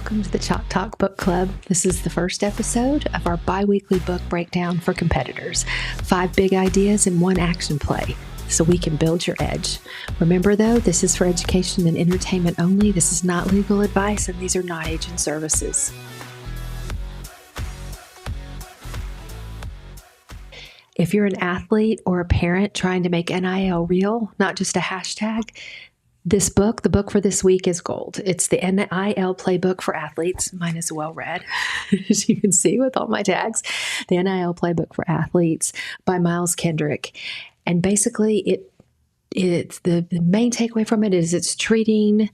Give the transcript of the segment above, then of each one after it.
welcome to the Chalk Talk Book Club. This is the first episode of our bi-weekly book breakdown for competitors. 5 big ideas and 1 action play, so we can build your edge. Remember though, this is for education and entertainment only. This is not legal advice, and these are not agent services. If you're an athlete or a parent trying to make NIL real, not just a hashtag, this book, the book for this week, is gold. It's the NIL Playbook for athletes. Mine is well read, as you can see with all my tags. The NIL Playbook for athletes by Miles Kendrick. And basically, it's the main takeaway from it is it's treating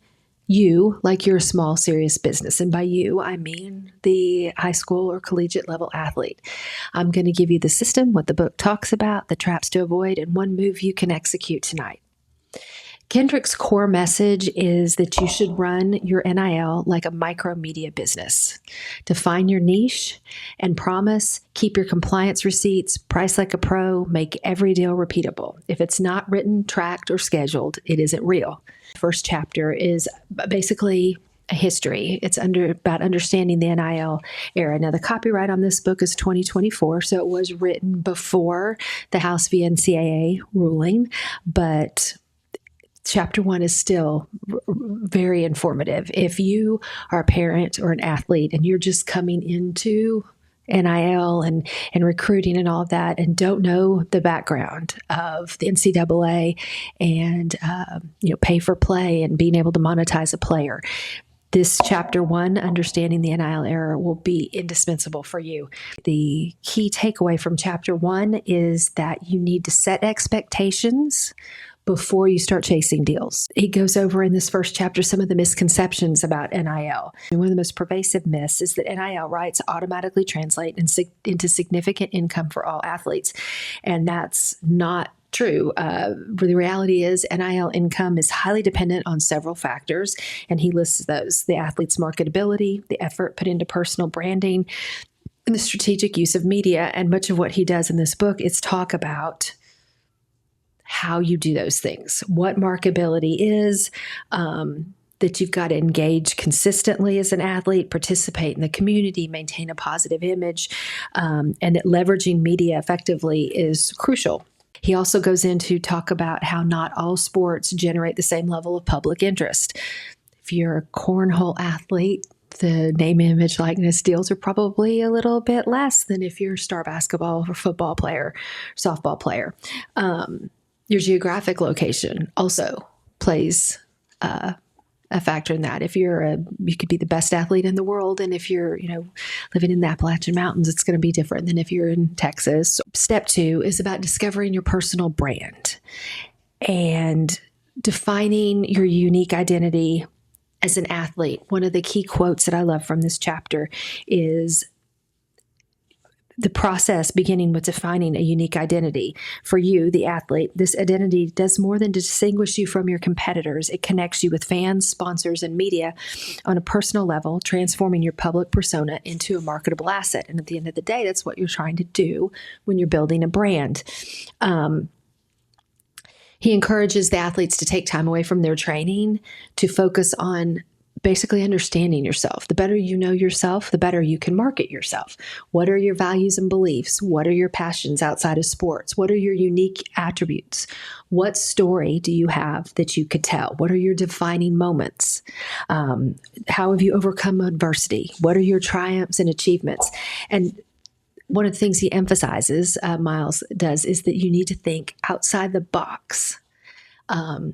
you like you're a small, serious business. And by you, I mean the high school or collegiate level athlete. I'm going to give you the system, what the book talks about, the traps to avoid, and 1 move you can execute tonight. Kendrick's core message is that you should run your NIL like a micro media business. Define your niche and promise, keep your compliance receipts, price like a pro, make every deal repeatable. If it's not written, tracked, or scheduled, it isn't real. The first chapter is basically a history. It's about understanding the NIL era. Now, the copyright on this book is 2024, so it was written before the House v. NCAA ruling, but Chapter 1 is still very informative. If you are a parent or an athlete and you're just coming into NIL and recruiting and all of that and don't know the background of the NCAA and pay for play and being able to monetize a player, this Chapter 1, Understanding the NIL Era, will be indispensable for you. The key takeaway from Chapter 1 is that you need to set expectations before you start chasing deals. He goes over in this first chapter some of the misconceptions about NIL. And one of the most pervasive myths is that NIL rights automatically translate into significant income for all athletes. And that's not true. The reality is NIL income is highly dependent on several factors, and he lists those: the athlete's marketability, the effort put into personal branding, and the strategic use of media. And much of what he does in this book is talk about how you do those things, what marketability is, that you've got to engage consistently as an athlete, participate in the community, maintain a positive image, and that leveraging media effectively is crucial. He also goes into talk about how not all sports generate the same level of public interest. If you're a cornhole athlete, the name, image, likeness deals are probably a little bit less than if you're a star basketball or football player, softball player. Your geographic location also plays a factor in that. If you could be the best athlete in the world, and if you're, living in the Appalachian Mountains, it's going to be different than if you're in Texas. Step 2 is about discovering your personal brand and defining your unique identity as an athlete. One of the key quotes that I love from this chapter is the process beginning with defining a unique identity. For you, the athlete, this identity does more than distinguish you from your competitors. It connects you with fans, sponsors, and media on a personal level, transforming your public persona into a marketable asset. And at the end of the day, that's what you're trying to do when you're building a brand. He encourages the athletes to take time away from their training to focus on basically understanding yourself. The better you know yourself, the better you can market yourself. What are your values and beliefs? What are your passions outside of sports? What are your unique attributes? What story do you have that you could tell? What are your defining moments? How have you overcome adversity? What are your triumphs and achievements? And one of the things he emphasizes, Miles does, is that you need to think outside the box.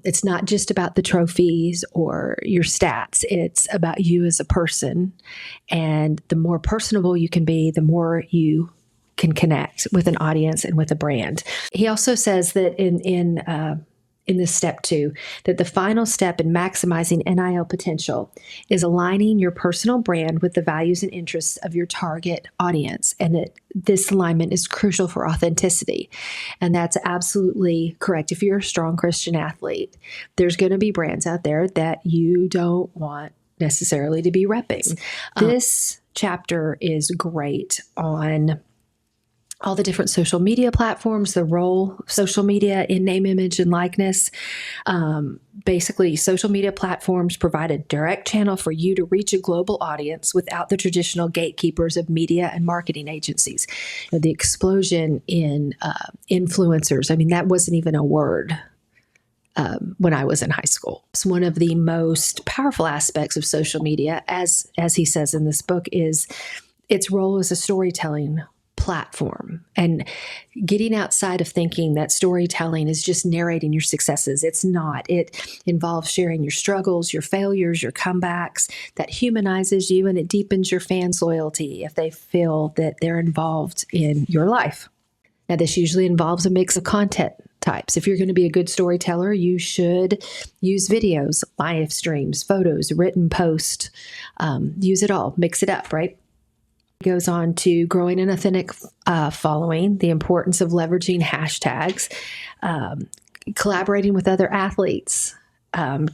It's not just about the trophies or your stats. It's about you as a person. And the more personable you can be, the more you can connect with an audience and with a brand. He also says that in this step 2, that the final step in maximizing NIL potential is aligning your personal brand with the values and interests of your target audience, and that this alignment is crucial for authenticity. And that's absolutely correct. If you're a strong Christian athlete, there's going to be brands out there that you don't want necessarily to be repping. This chapter is great on all the different social media platforms, the role of social media in name, image, and likeness. Basically, social media platforms provide a direct channel for you to reach a global audience without the traditional gatekeepers of media and marketing agencies. The explosion in influencers, I mean, that wasn't even a word when I was in high school. It's one of the most powerful aspects of social media, as he says in this book, is its role as a storytelling platform, and getting outside of thinking that storytelling is just narrating your successes. It's not. It involves sharing your struggles, your failures, your comebacks. That humanizes you, and it deepens your fans' loyalty if they feel that they're involved in your life. Now, this usually involves a mix of content types. If you're going to be a good storyteller, you should use videos, live streams, photos, written posts, use it all, mix it up, right? Goes on to growing an authentic following, the importance of leveraging hashtags, collaborating with other athletes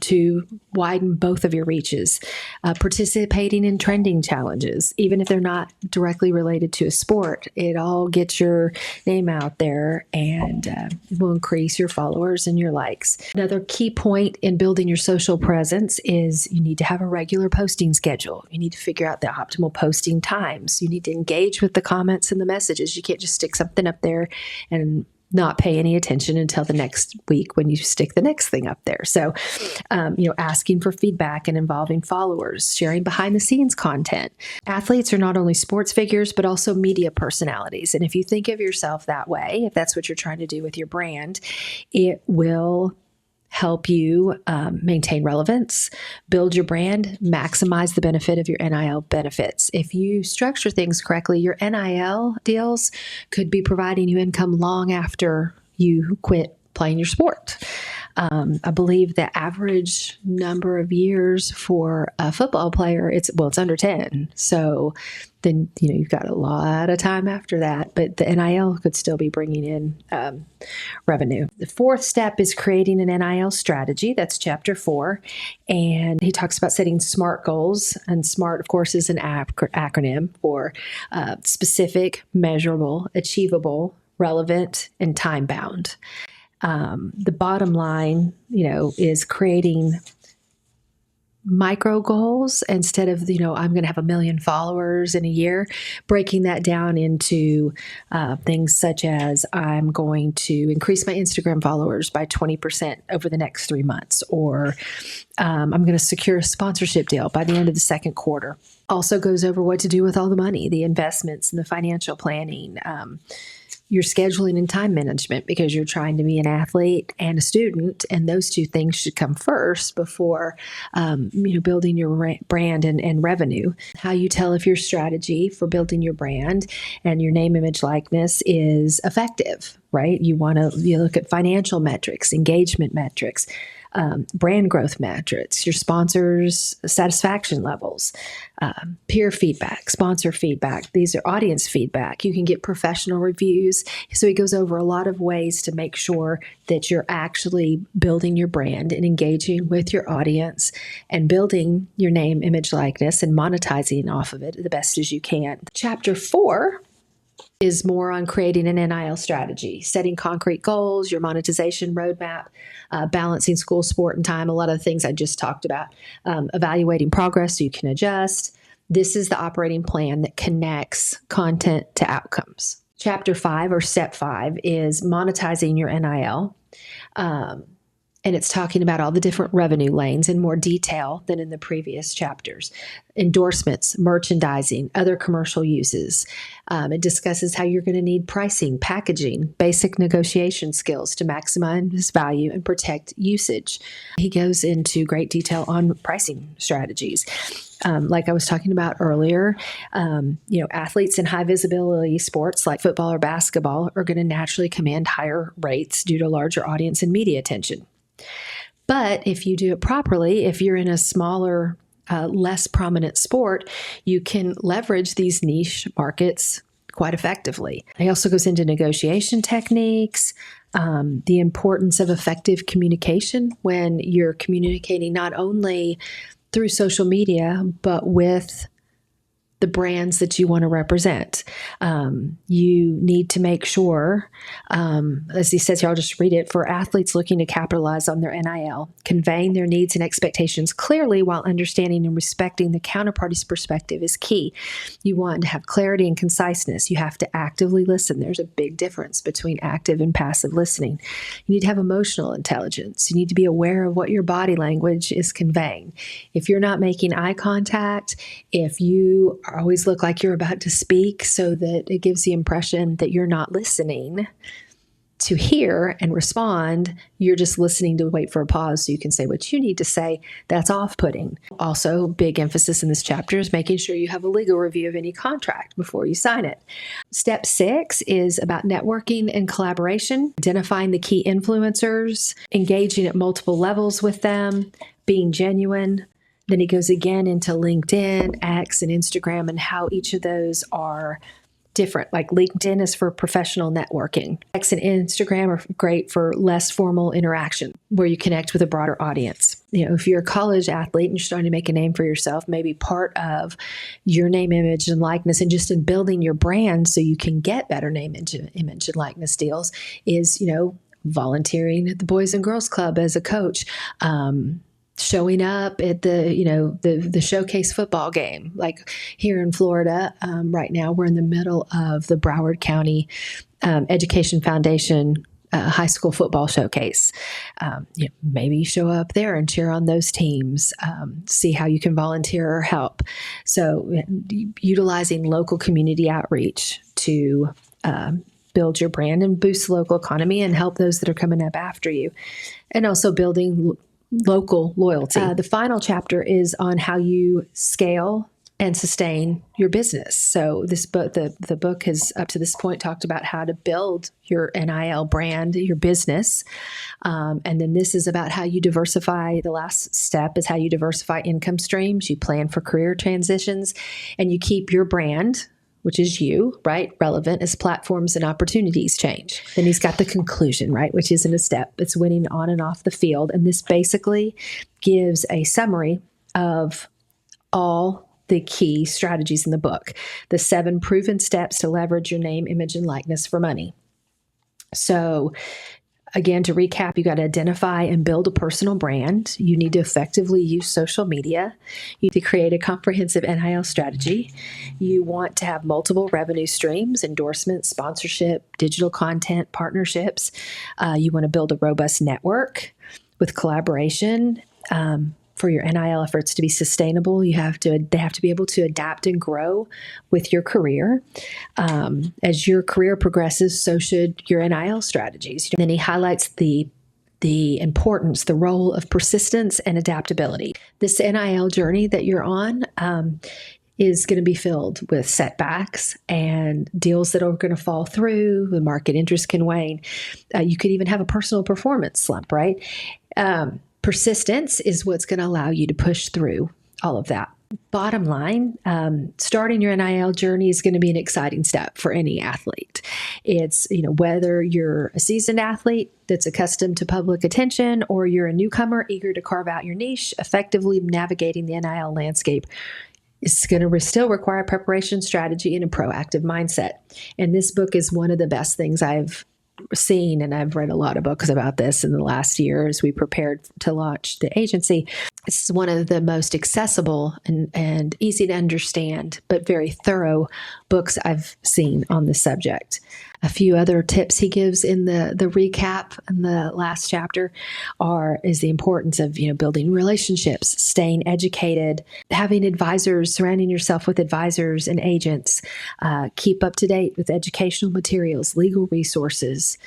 to widen both of your reaches, participating in trending challenges, even if they're not directly related to a sport. It all gets your name out there and will increase your followers and your likes. Another key point in building your social presence is you need to have a regular posting schedule. You need to figure out the optimal posting times. You need to engage with the comments and the messages. You can't just stick something up there and not pay any attention until the next week when you stick the next thing up there. So, asking for feedback and involving followers, sharing behind the scenes content. Athletes are not only sports figures, but also media personalities. And if you think of yourself that way, if that's what you're trying to do with your brand, it will help you maintain relevance, build your brand, maximize the benefit of your NIL benefits. If you structure things correctly, your NIL deals could be providing you income long after you quit playing your sport. I believe the average number of years for a football player, it's under 10. So then, you've got a lot of time after that, but the NIL could still be bringing in revenue. The fourth step is creating an NIL strategy. That's chapter 4. And he talks about setting SMART goals. And SMART, of course, is an acronym for specific, measurable, achievable, relevant, and time-bound. The bottom line, is creating micro goals instead of, I'm going to have 1 million followers in a year, breaking that down into things such as I'm going to increase my Instagram followers by 20% over the next 3 months, or I'm going to secure a sponsorship deal by the end of the second quarter. Also goes over what to do with all the money, the investments and the financial planning, your scheduling and time management, because you're trying to be an athlete and a student, and those two things should come first before building your brand and revenue. How you tell if your strategy for building your brand and your name, image, likeness is effective, right? You look at financial metrics, engagement metrics, brand growth metrics, your sponsors' satisfaction levels, peer feedback, sponsor feedback. These are audience feedback. You can get professional reviews. So he goes over a lot of ways to make sure that you're actually building your brand and engaging with your audience and building your name, image, likeness, and monetizing off of it the best as you can. Chapter 4 is more on creating an NIL strategy, setting concrete goals, your monetization roadmap, balancing school, sport, and time, a lot of the things I just talked about, evaluating progress so you can adjust. This is the operating plan that connects content to outcomes. Chapter 5, or step 5, is monetizing your NIL. And it's talking about all the different revenue lanes in more detail than in the previous chapters. Endorsements, merchandising, other commercial uses. It discusses how you're going to need pricing, packaging, basic negotiation skills to maximize value and protect usage. He goes into great detail on pricing strategies. Like I was talking about earlier, athletes in high visibility sports like football or basketball are going to naturally command higher rates due to larger audience and media attention. But if you do it properly, if you're in a smaller, less prominent sport, you can leverage these niche markets quite effectively. He also goes into negotiation techniques, the importance of effective communication when you're communicating not only through social media, but with the brands that you want to represent. You need to make sure, as he says here, I'll just read it, for athletes looking to capitalize on their NIL, conveying their needs and expectations clearly while understanding and respecting the counterparty's perspective is key. You want to have clarity and conciseness. You have to actively listen. There's a big difference between active and passive listening. You need to have emotional intelligence. You need to be aware of what your body language is conveying. If you're not making eye contact, if you always look like you're about to speak so that it gives the impression that you're not listening to hear and respond, you're just listening to wait for a pause so you can say what you need to say, that's off-putting. Also, big emphasis in this chapter is making sure you have a legal review of any contract before you sign it. Step 6 is about networking and collaboration, identifying the key influencers, engaging at multiple levels with them, being genuine. Then he goes again into LinkedIn, X, and Instagram and how each of those are different. Like LinkedIn is for professional networking. X and Instagram are great for less formal interaction where you connect with a broader audience. If you're a college athlete and you're starting to make a name for yourself, maybe part of your name, image, and likeness, and just in building your brand so you can get better name, image, and likeness deals is, volunteering at the Boys and Girls Club as a coach, showing up at the showcase football game. Like here in Florida, right now we're in the middle of the Broward County Education Foundation high school football showcase. Maybe you show up there and cheer on those teams, see how you can volunteer or help. So utilizing local community outreach to build your brand and boost the local economy and help those that are coming up after you. And also building local loyalty. The final chapter is on how you scale and sustain your business. So this book, the book has up to this point talked about how to build your NIL brand, your business. And then this is about how you diversify. The last step is how you diversify income streams. You plan for career transitions and you keep your brand, which is you, right, relevant as platforms and opportunities change. Then he's got the conclusion, right, which isn't a step. It's winning on and off the field. And this basically gives a summary of all the key strategies in the book, the 7 proven steps to leverage your name, image, and likeness for money. So again, to recap, you got to identify and build a personal brand. You need to effectively use social media. You need to create a comprehensive NIL strategy. You want to have multiple revenue streams, endorsements, sponsorship, digital content, partnerships. You want to build a robust network with collaboration. For your NIL efforts to be sustainable, they have to be able to adapt and grow with your career. As your career progresses, so should your NIL strategies. And then he highlights the importance, the role of persistence and adaptability. This NIL journey that you're on is going to be filled with setbacks and deals that are going to fall through. The market interest can wane. You could even have a personal performance slump, right? Persistence is what's going to allow you to push through all of that. Bottom line, starting your NIL journey is going to be an exciting step for any athlete. It's, whether you're a seasoned athlete that's accustomed to public attention or you're a newcomer eager to carve out your niche, effectively navigating the NIL landscape is going to still require preparation, strategy, and a proactive mindset. And this book is one of the best things I've seen, and I've read a lot of books about this in the last year as we prepared to launch the agency. It's one of the most accessible and easy to understand, but very thorough books I've seen on the subject. A few other tips he gives in the recap in the last chapter is the importance of building relationships, staying educated, having advisors, surrounding yourself with advisors and agents, keep up to date with educational materials, legal resources,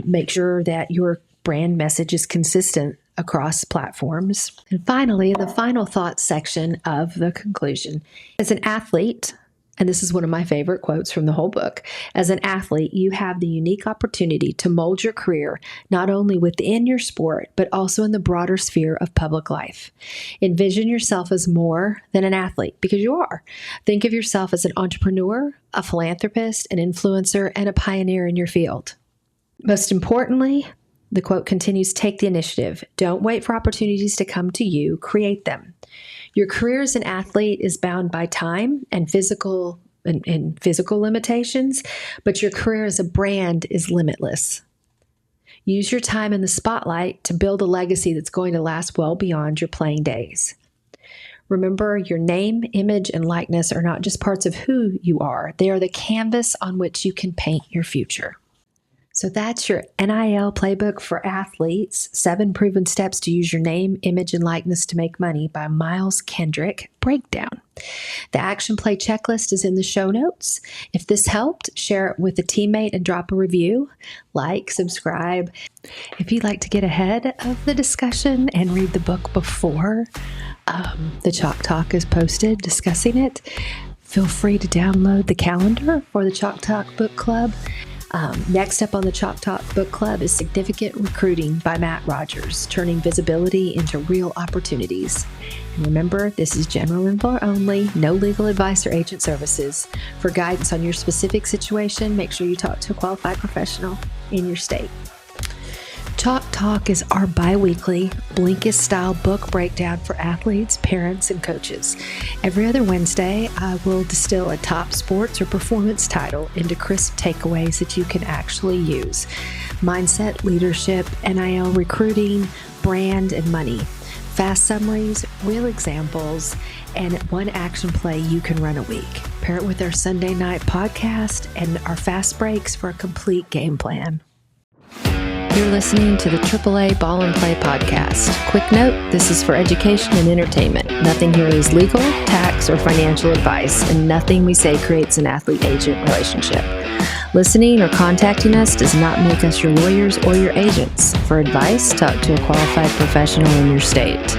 make sure that your brand message is consistent across platforms. And finally, in the final thoughts section of the conclusion, as an athlete, and this is one of my favorite quotes from the whole book, as an athlete, you have the unique opportunity to mold your career not only within your sport, but also in the broader sphere of public life. Envision yourself as more than an athlete, because you are. Think of yourself as an entrepreneur, a philanthropist, an influencer, and a pioneer in your field. Most importantly, the quote continues, take the initiative. Don't wait for opportunities to come to you. Create them. Your career as an athlete is bound by time and physical limitations, but your career as a brand is limitless. Use your time in the spotlight to build a legacy that's going to last well beyond your playing days. Remember, your name, image, and likeness are not just parts of who you are. They are the canvas on which you can paint your future. So that's your NIL Playbook for Athletes, 7 Proven Steps to Use Your Name, Image, and Likeness to Make Money by Miles Kendrick breakdown. The action play checklist is in the show notes. If this helped, share it with a teammate and drop a review. Like, subscribe. If you'd like to get ahead of the discussion and read the book before the Chalk Talk is posted discussing it, feel free to download the calendar for the Chalk Talk Book Club. Next up on the Chalk Talk Book Club is Significant Recruiting by Matt Rogers, turning visibility into real opportunities. And remember, this is general info only, no legal advice or agent services. For guidance on your specific situation, make sure you talk to a qualified professional in your state. Chalk Talk is our bi-weekly Blinkist-style book breakdown for athletes, parents, and coaches. Every other Wednesday, I will distill a top sports or performance title into crisp takeaways that you can actually use. Mindset, leadership, NIL recruiting, brand, and money. Fast summaries, real examples, and one action play you can run a week. Pair it with our Sunday night podcast and our fast breaks for a complete game plan. You're listening to the AAA Ball and Play podcast. Quick note, this is for education and entertainment. Nothing here is legal, tax, or financial advice, and nothing we say creates an athlete-agent relationship. Listening or contacting us does not make us your lawyers or your agents. For advice, talk to a qualified professional in your state.